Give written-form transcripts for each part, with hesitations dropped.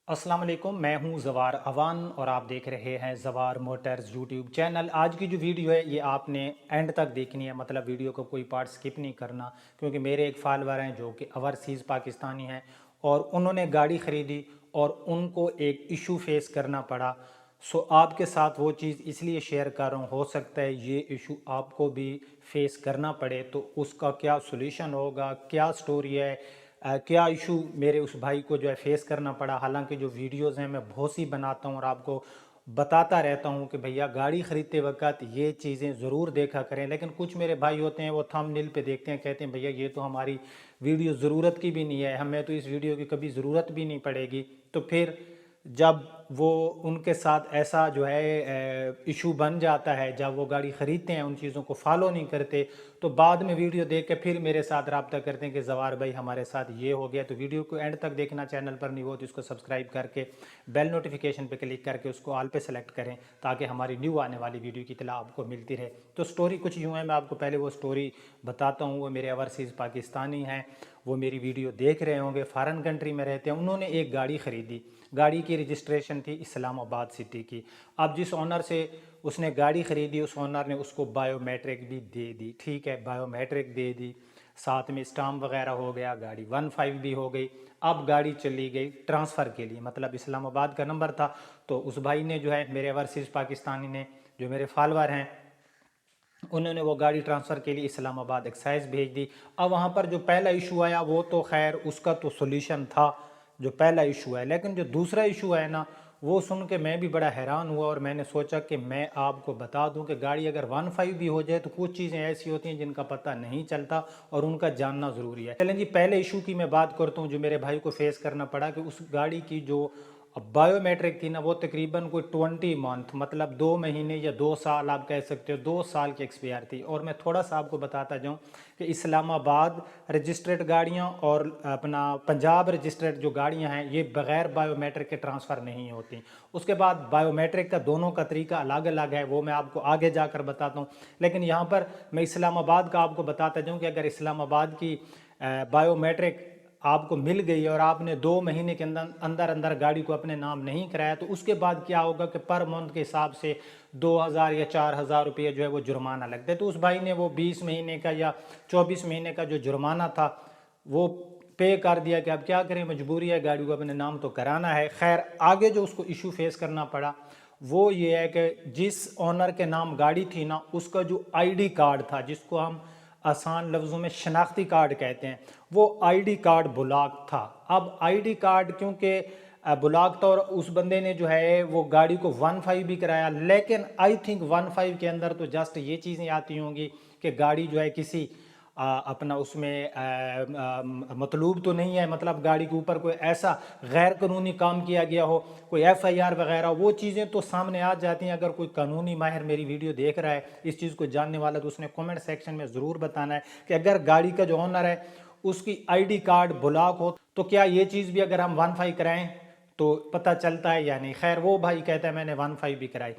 अस्सलाम वालेकुम, मैं हूं ज़वार अवान और आप देख रहे हैं ज़वार मोटर्स यूट्यूब चैनल। आज की जो वीडियो है ये आपने एंड तक देखनी है, मतलब वीडियो को कोई पार्ट स्किप नहीं करना, क्योंकि मेरे एक फॉलोअर हैं जो कि ओवरसीज़ पाकिस्तानी हैं और उन्होंने गाड़ी ख़रीदी और उनको एक इशू फेस करना पड़ा। सो आपके साथ वो चीज़ इसलिए शेयर कर रहा हूँ, हो सकता है ये इशू आपको भी फेस करना पड़े, तो उसका क्या सोल्यूशन होगा, क्या स्टोरी है, क्या इशू मेरे उस भाई को जो है फेस करना पड़ा। हालांकि जो वीडियोस हैं मैं बहुत सी बनाता हूँ और आपको बताता रहता हूँ कि भैया गाड़ी ख़रीदते वक्त ये चीज़ें ज़रूर देखा करें, लेकिन कुछ मेरे भाई होते हैं वो थंबनेल पे देखते हैं, कहते हैं भैया ये तो हमारी वीडियो ज़रूरत की भी नहीं है, हमें तो इस वीडियो की कभी ज़रूरत भी नहीं पड़ेगी। तो फिर जब वो उनके साथ ऐसा जो है इशू बन जाता है, जब वो गाड़ी ख़रीदते हैं उन चीज़ों को फॉलो नहीं करते, तो बाद में वीडियो देख के फिर मेरे साथ रब्ता करते हैं कि ज़वार भाई हमारे साथ ये हो गया। तो वीडियो को एंड तक देखना, चैनल पर नहीं हो तो इसको सब्सक्राइब करके बेल नोटिफिकेशन पे क्लिक करके उसको ऑल पे सेलेक्ट करें, ताकि हमारी न्यू आने वाली वीडियो की इत्तला आपको मिलती रहे। तो स्टोरी कुछ यूँ है, मैं आपको पहले वो स्टोरी बताता हूँ। वो मेरे ओवरसीज़ पाकिस्तानी हैं, वो मेरी वीडियो देख रहे होंगे, फॉरेन कंट्री में रहते हैं। उन्होंने एक गाड़ी ख़रीदी, गाड़ी की रजिस्ट्रेशन थी इस्लामाबाद सिटी की। अब जिस ऑनर से उसने गाड़ी ख़रीदी उस ऑनर ने उसको बायोमेट्रिक भी दे दी, ठीक है, बायोमेट्रिक दे दी, साथ में स्टाम्प वगैरह हो गया, गाड़ी 15 भी हो गई। अब गाड़ी चली गई ट्रांसफ़र के लिए, मतलब इस्लामाबाद का नंबर था। तो उस भाई ने जो है, मेरे ओवरसीज़ पाकिस्तानी ने, जो मेरे फॉलोअर हैं, उन्होंने वो गाड़ी ट्रांसफ़र के लिए इस्लामाबाद एक्साइज भेज दी। अब वहाँ पर जो पहला इशू आया वो तो खैर उसका तो सोल्यूशन था, जो पहला इशू है, लेकिन जो दूसरा इशू है ना, वो सुन के मैं भी बड़ा हैरान हुआ और मैंने सोचा कि मैं आपको बता दूं कि गाड़ी अगर 15 भी हो जाए तो कुछ चीज़ें ऐसी होती हैं जिनका पता नहीं चलता और उनका जानना ज़रूरी है। चलें जी, पहले इशू की मैं बात करता हूँ जो मेरे भाई को फेस करना पड़ा, कि उस गाड़ी की जो बायोमेट्रिक थी ना, वो तकरीबन कोई 20 मंथ, मतलब 2 महीने या 2 साल आप कह सकते हो, 2 साल की एक्सपायर थी। और मैं थोड़ा सा आपको बताता जाऊं कि इस्लामाबाद रजिस्ट्रेड गाड़ियां और अपना पंजाब रजिस्ट्रेड जो गाड़ियां हैं ये बग़ैर बायोमेट्रिक के ट्रांसफ़र नहीं होती। उसके बाद बायोमेट्रिक का दोनों का तरीका अलग अलग है, वो मैं आपको आगे जाकर बताता हूँ। लेकिन यहाँ पर मैं इस्लामाबाद का आपको बताता जाऊँ कि अगर इस्लामाबाद की बायोमेट्रिक आपको मिल गई और आपने 2 महीने के अंदर अंदर अंदर गाड़ी को अपने नाम नहीं कराया, तो उसके बाद क्या होगा कि पर मंथ के हिसाब से 2000 या 4000 रुपये जो है वो जुर्माना लगता है। तो उस भाई ने वो 20 महीने का या 24 महीने का जो जुर्माना था वो पे कर दिया कि अब क्या करें, मजबूरी है, गाड़ी को अपने नाम तो कराना है। खैर आगे जो उसको इशू फेस करना पड़ा वो ये है कि जिस ऑनर के नाम गाड़ी थी ना, उसका जो आईडी कार्ड था, जिसको हम आसान लफ्ज़ों में शनाख्ती कार्ड कहते हैं, वो आईडी कार्ड ब्लॉक था। अब आईडी कार्ड क्योंकि ब्लॉक था और उस बंदे ने जो है वो गाड़ी को 15 भी कराया, लेकिन आई थिंक 15 के अंदर तो जस्ट ये चीज़ें आती होंगी कि गाड़ी जो है किसी अपना उसमें मतलूब तो नहीं है, मतलब गाड़ी के ऊपर कोई ऐसा गैर कानूनी काम किया गया हो, कोई एफआईआर वगैरह, वो चीज़ें तो सामने आ जाती हैं। अगर कोई कानूनी माहिर मेरी वीडियो देख रहा है, इस चीज़ को जानने वाला, तो उसने कमेंट सेक्शन में ज़रूर बताना है कि अगर गाड़ी का जो ऑनर है उसकी आईडी कार्ड ब्लॉक हो तो क्या ये चीज़ भी अगर हम 15 कराएं तो पता चलता है या नहीं। खैर वो भाई कहता है मैंने 15 भी कराई।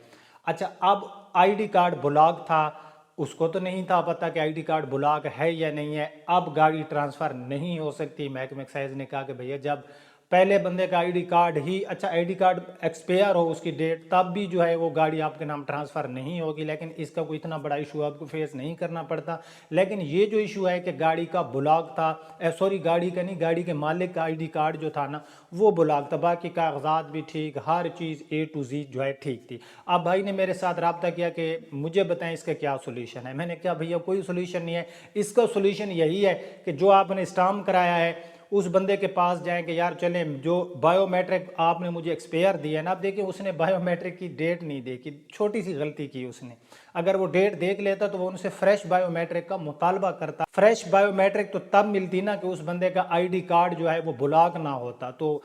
अच्छा, अब आईडी कार्ड ब्लॉक था, उसको तो नहीं था पता कि आईडी कार्ड ब्लॉक है या नहीं है। अब गाड़ी ट्रांसफ़र नहीं हो सकती। महकमे एक्साइज ने कहा कि भैया जब पहले बंदे का आईडी कार्ड ही, अच्छा आईडी कार्ड एक्सपायर हो उसकी डेट, तब भी जो है वो गाड़ी आपके नाम ट्रांसफ़र नहीं होगी। लेकिन इसका कोई इतना बड़ा इशू आपको फेस नहीं करना पड़ता। लेकिन ये जो इशू है कि गाड़ी का ब्लॉक था, सॉरी गाड़ी का नहीं, गाड़ी के मालिक का आईडी कार्ड जो था ना वो ब्लॉक था, बाकी कागजात भी ठीक, हर चीज़ A to Z जो है ठीक थी। अब भाई ने मेरे साथ रब्ता किया कि मुझे बताएं इसका क्या सोल्यूशन है। मैंने कहा भैया कोई सोल्यूशन नहीं है, इसका सोल्यूशन यही है कि जो आपने स्टाम्प कराया है उस बंदे के पास जाएं कि यार चलें, जो बायोमेट्रिक आपने मुझे एक्सपायर दिया है ना, आप देखिए उसने बायोमेट्रिक की डेट नहीं देखी, छोटी सी गलती की उसने। अगर वो डेट देख लेता तो वो उनसे फ्रेश बायोमेट्रिक का मुतालबा करता। फ्रेश बायोमेट्रिक तो तब मिलती ना कि उस बंदे का आईडी कार्ड जो है वो ब्लॉक ना होता। तो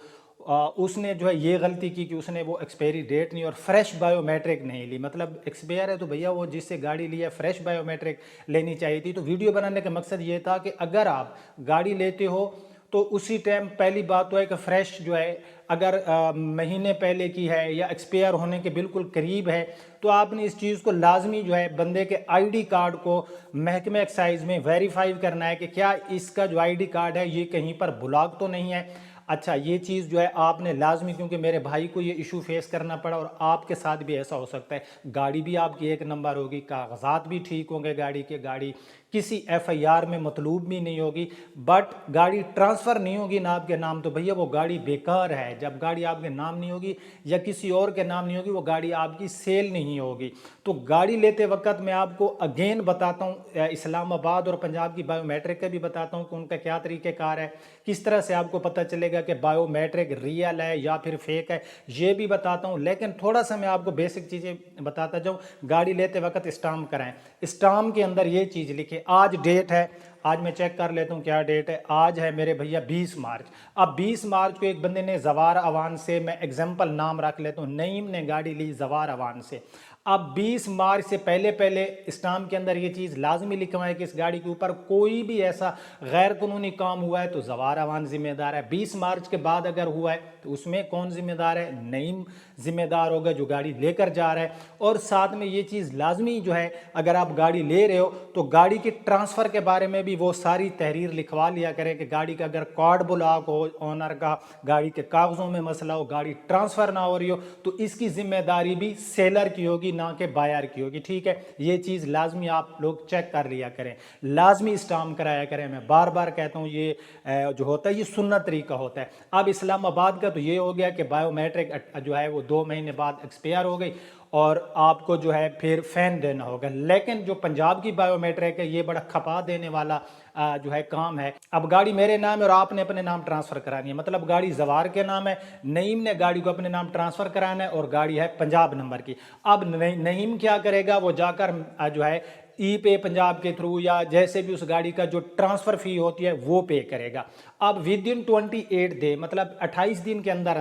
उसने जो है ये गलती की कि उसने वो एक्सपायरी डेट नहीं और फ्रेश बायोमेट्रिक नहीं ली। मतलब एक्सपायर है तो भैया वो जिससे गाड़ी ली है फ्रेश बायोमेट्रिक लेनी चाहिए थी। तो वीडियो बनाने का मकसद ये था कि अगर आप गाड़ी लेते हो तो उसी टाइम पहली बात तो है कि फ्रेश जो है, अगर महीने पहले की है या एक्सपायर होने के बिल्कुल करीब है, तो आपने इस चीज़ को लाजमी जो है बंदे के आईडी कार्ड को महकमे एक्साइज में वेरीफाई करना है कि क्या इसका जो आईडी कार्ड है ये कहीं पर ब्लॉक तो नहीं है। اچھا یہ چیز جو ہے آپ نے لازمی، کیونکہ میرے بھائی کو یہ ایشو فیس کرنا پڑا اور آپ کے ساتھ بھی ایسا ہو سکتا ہے، گاڑی بھی آپ کی ایک نمبر ہوگی، کاغذات بھی ٹھیک ہوں گے گاڑی کے، گاڑی کسی ایف آئی آر میں مطلوب بھی نہیں ہوگی، بٹ گاڑی ٹرانسفر نہیں ہوگی نا آپ کے نام، تو بھیا وہ گاڑی بیکار ہے۔ جب گاڑی آپ کے نام نہیں ہوگی یا کسی اور کے نام نہیں ہوگی، وہ گاڑی آپ کی سیل نہیں ہوگی۔ تو گاڑی لیتے وقت میں آپ کو اگین بتاتا ہوں، اسلام آباد اور پنجاب کی بائیو میٹرک کا بھی بتاتا ہوں کہ ان کا کیا طریقہ کار ہے، کس طرح سے آپ کو پتہ چلے گا کہ بائیو میٹرک ریئل ہے یا پھر فیک ہے، یہ بھی بتاتا ہوں۔ لیکن تھوڑا سا میں آپ کو بیسک چیزیں بتاتا جاؤں۔ گاڑی لیتے وقت اسٹامپ کرائیں، اسٹامپ کے اندر یہ چیز لکھیں، آج ڈیٹ ہے، آج میں چیک کر لیتا ہوں کیا ڈیٹ ہے، آج ہے میرے بھیا 20 مارچ۔ اب 20 مارچ کو ایک بندے نے زوار اوان سے، میں ایگزامپل نام رکھ لیتا ہوں، نعیم نے گاڑی لی زوار اوان سے۔ اب 20 مارچ سے پہلے اسٹامپ کے اندر یہ چیز لازمی لکھوائے کہ اس گاڑی کے اوپر کوئی بھی ایسا غیر قانونی کام ہوا ہے تو زوار اوان ذمہ دار ہے۔ 20 مارچ کے بعد اگر ہوا ہے تو اس میں کون ذمہ دار ہے؟ نعیم ذمہ دار ہوگا جو گاڑی لے کر جا رہا ہے۔ اور ساتھ میں یہ چیز لازمی جو ہے، اگر آپ گاڑی لے رہے ہو تو گاڑی کے ٹرانسفر کے بارے میں بھی وہ ساری تحریر لکھوا لیا کریں کہ گاڑی کا اگر کارڈ بلاک ہو اونر کا، گاڑی کے کاغذوں میں مسئلہ ہو، گاڑی ٹرانسفر نہ ہو رہی ہو، تو اس کی ذمہ داری بھی سیلر کی ہوگی نہ کہ بائر کی ہوگی، ٹھیک ہے؟ یہ چیز لازمی آپ لوگ چیک کر لیا کریں، لازمی اسٹامپ کرایا کریں۔ میں بار بار کہتا ہوں یہ جو ہوتا ہے یہ سنت طریقہ ہوتا ہے۔ اب اسلام آباد کا تو یہ ہو گیا کہ بائیو میٹرک جو ہے وہ 2 مہینے بعد ایکسپائر ہو گئی اور آپ کو جو ہے پھر فین دینا ہوگا۔ لیکن جو پنجاب کی بائیو میٹرک ہے یہ بڑا کھپا دینے والا جو ہے کام ہے۔ اب گاڑی میرے نام ہے اور آپ نے اپنے نام ٹرانسفر کرانی ہے، مطلب گاڑی زوار کے نام ہے، نعیم نے گاڑی کو اپنے نام ٹرانسفر کرانا ہے اور گاڑی ہے پنجاب نمبر کی۔ اب نعیم کیا کرے گا؟ وہ جا کر جو ہے ای پے پنجاب کے تھرو یا جیسے بھی اس گاڑی کا جو ٹرانسفر فی ہوتی ہے وہ پے کرے گا۔ اب ودن 28 ڈے، مطلب 28 دن کے اندر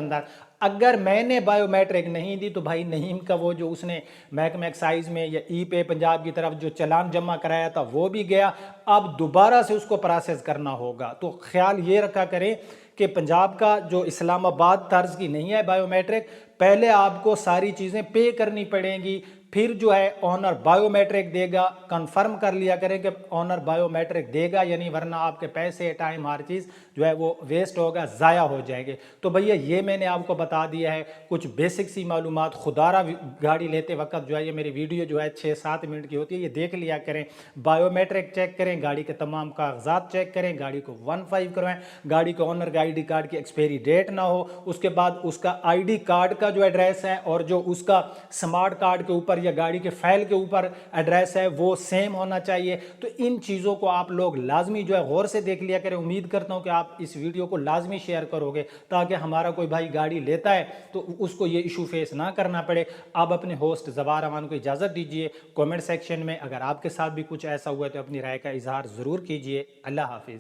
اگر میں نے بائیو میٹرک نہیں دی تو بھائی نعیم کا وہ جو اس نے محکمہ ایکسائز میں یا ای پے پنجاب کی طرف جو چلان جمع کرایا تھا وہ بھی گیا، اب دوبارہ سے اس کو پروسیس کرنا ہوگا۔ تو خیال یہ رکھا کریں کہ پنجاب کا جو اسلام آباد طرز کی نہیں ہے بائیو میٹرک، پہلے آپ کو ساری چیزیں پے کرنی پڑیں گی، پھر جو ہے آنر بائیو میٹرک دے گا۔ کنفرم کر لیا کریں کہ آنر بائیو میٹرک دے گا یا نہیں، ورنہ آپ کے پیسے، ٹائم، ہر چیز جو ہے وہ ویسٹ ہوگا، ضائع ہو جائیں گے۔ تو بھیا یہ میں نے آپ کو بتا دیا ہے کچھ بیسک سی معلومات۔ خدارہ گاڑی لیتے وقت جو ہے یہ میری ویڈیو جو ہے 6-7 منٹ کی ہوتی ہے، یہ دیکھ لیا کریں، بائیو میٹرک چیک کریں، گاڑی کے تمام کاغذات چیک کریں، گاڑی کو 1.5 کروائیں، گاڑی کو آنر کا آئی ڈی کارڈ کی ایکسپیری ڈیٹ نہ ہو، اس کے بعد اس کا آئی ڈی کارڈ کا جو ایڈریس ہے اور جو اس کا سمارٹ کارڈ کے اوپر یا گاڑی کے فائل کے اوپر ایڈریس ہے وہ سیم ہونا چاہیے۔ تو ان چیزوں کو آپ لوگ لازمی جو ہے غور سے دیکھ لیا کریں۔ امید کرتا ہوں کہ آپ اس ویڈیو کو لازمی شیئر کرو گے تاکہ ہمارا کوئی بھائی گاڑی لیتا ہے تو اس کو یہ ایشو فیس نہ کرنا پڑے۔ آپ اپنے ہوسٹ زوار امان کو اجازت دیجئے، کومنٹ سیکشن میں اگر آپ کے ساتھ بھی کچھ ایسا ہوا ہے تو اپنی رائے کا اظہار ضرور کیجئے۔ اللہ حافظ۔